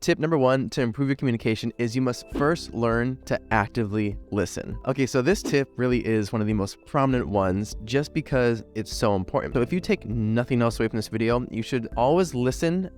Tip number 1 to improve your communication is you must first learn to actively listen. Okay, so this tip really is one of the most prominent ones just because it's so important. So if you take nothing else away from this video, you should always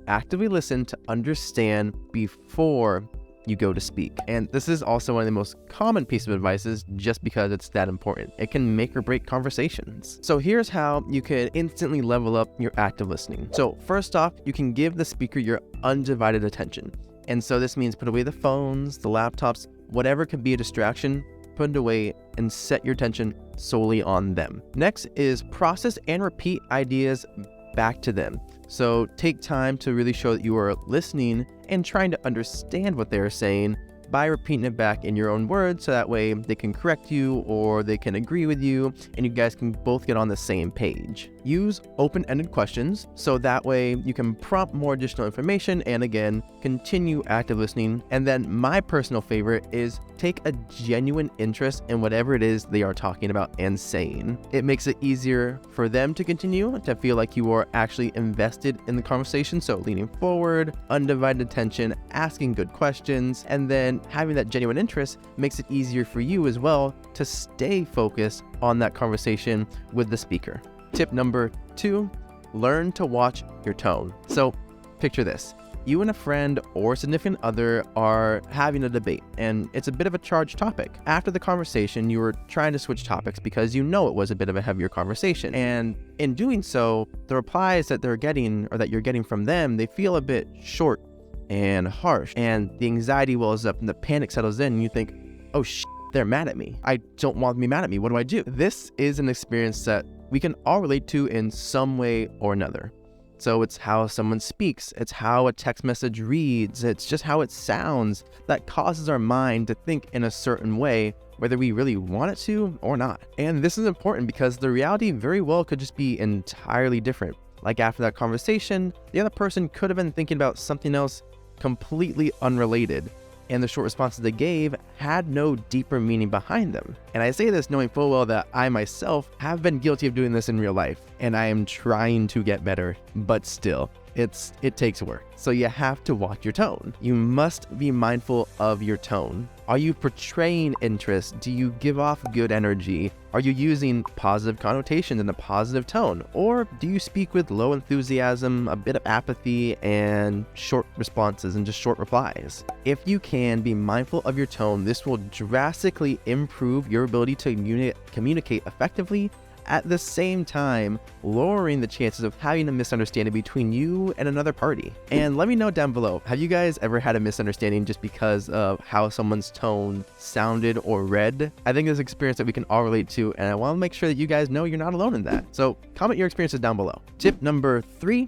actively listen to understand before you go to speak. And this is also one of the most common pieces of advice just because it's that important. It can make or break conversations. So here's how you could instantly level up your active listening. So first off, you can give the speaker your undivided attention. And so this means put away the phones, the laptops, whatever could be a distraction, put it away and set your attention solely on them. Next is process and repeat ideas back to them. So take time to really show that you are listening and trying to understand what they're saying by repeating it back in your own words, so that way they can correct you or they can agree with you and you guys can both get on the same page. Use open-ended questions, so that way you can prompt more additional information and again, continue active listening. And then my personal favorite is take a genuine interest in whatever it is they are talking about and saying. It makes it easier for them to continue, to feel like you are actually invested in the conversation. So leaning forward, undivided attention, asking good questions, and then having that genuine interest makes it easier for you as well to stay focused on that conversation with the speaker. Tip number 2, learn to watch your tone. So picture this. You and a friend or significant other are having a debate and it's a bit of a charged topic. After the conversation, you were trying to switch topics because you know it was a bit of a heavier conversation. And in doing so, the replies that they're getting or that you're getting from them, they feel a bit short and harsh, and the anxiety wells up and the panic settles in and you think, oh they're mad at me. I don't want them to be mad at me. What do I do? This is an experience that we can all relate to in some way or another. So it's how someone speaks, it's how a text message reads, it's just how it sounds that causes our mind to think in a certain way, whether we really want it to or not. And this is important because the reality very well could just be entirely different. Like after that conversation, the other person could have been thinking about something else completely unrelated, and the short responses they gave had no deeper meaning behind them. And I say this knowing full well that I myself have been guilty of doing this in real life, and I am trying to get better, but still, it takes work. So you have to watch your tone. You must be mindful of your tone. Are you portraying interest? Do you give off good energy? Are you using positive connotations in a positive tone? Or do you speak with low enthusiasm, a bit of apathy, and short responses and just short replies? If you can be mindful of your tone, this will drastically improve your ability to communicate effectively, at the same time lowering the chances of having a misunderstanding between you and another party. And let me know down below, have you guys ever had a misunderstanding just because of how someone's tone sounded or read? I think it's an experience that we can all relate to, and I want to make sure that you guys know you're not alone in that. So comment your experiences down below. Tip number 3,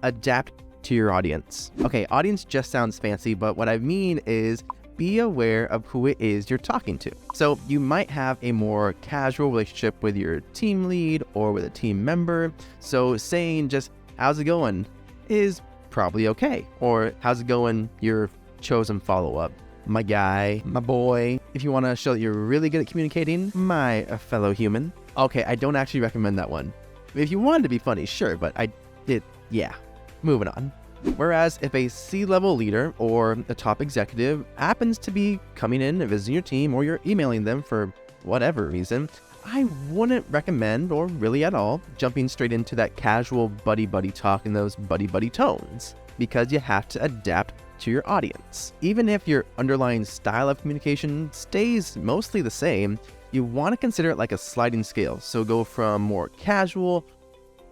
adapt to your audience. Okay, audience just sounds fancy, but what I mean is be aware of who it is you're talking to. So you might have a more casual relationship with your team lead or with a team member. So saying just, how's it going, is probably okay. Or how's it going, your chosen follow-up, my guy, my boy. If you want to show that you're really good at communicating, my fellow human. Okay, I don't actually recommend that one. If you wanted to be funny, sure, but yeah, moving on. Whereas if a C-level leader or a top executive happens to be coming in and visiting your team, or you're emailing them for whatever reason, I wouldn't recommend, or really at all, jumping straight into that casual buddy-buddy talk in those buddy-buddy tones, because you have to adapt to your audience. Even if your underlying style of communication stays mostly the same, you want to consider it like a sliding scale. So go from more casual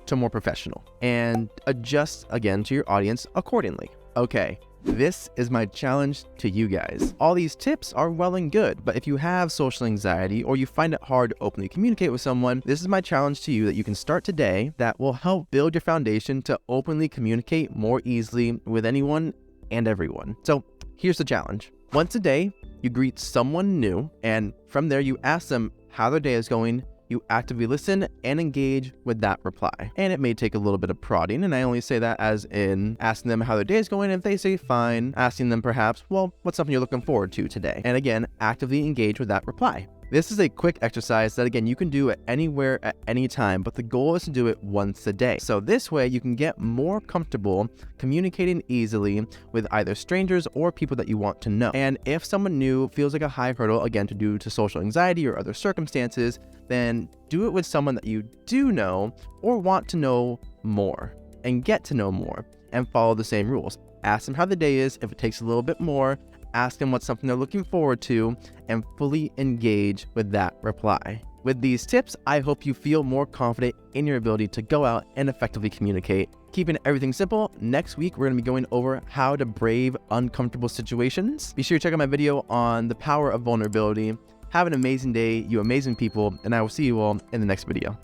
to more professional and adjust again to your audience accordingly. Okay, this is my challenge to you guys. All these tips are well and good, but if you have social anxiety or you find it hard to openly communicate with someone, this is my challenge to you that you can start today that will help build your foundation to openly communicate more easily with anyone and everyone. So here's the challenge. Once a day, you greet someone new, and from there you ask them how their day is going. You actively listen and engage with that reply. And it may take a little bit of prodding, and I only say that as in asking them how their day is going. If they say fine, asking them perhaps, well, what's something you're looking forward to today? And again, actively engage with that reply. This is a quick exercise that, again, you can do at anywhere at any time, but the goal is to do it once a day. So this way you can get more comfortable communicating easily with either strangers or people that you want to know. And if someone new feels like a high hurdle, again, due to social anxiety or other circumstances, then do it with someone that you do know or want to know more and get to know more, and follow the same rules. Ask them how the day is. If it takes a little bit more, ask them what's something they're looking forward to, and fully engage with that reply. With these tips, I hope you feel more confident in your ability to go out and effectively communicate. Keeping everything simple, next week we're going to be going over how to brave uncomfortable situations. Be sure to check out my video on the power of vulnerability. Have an amazing day, you amazing people, and I will see you all in the next video.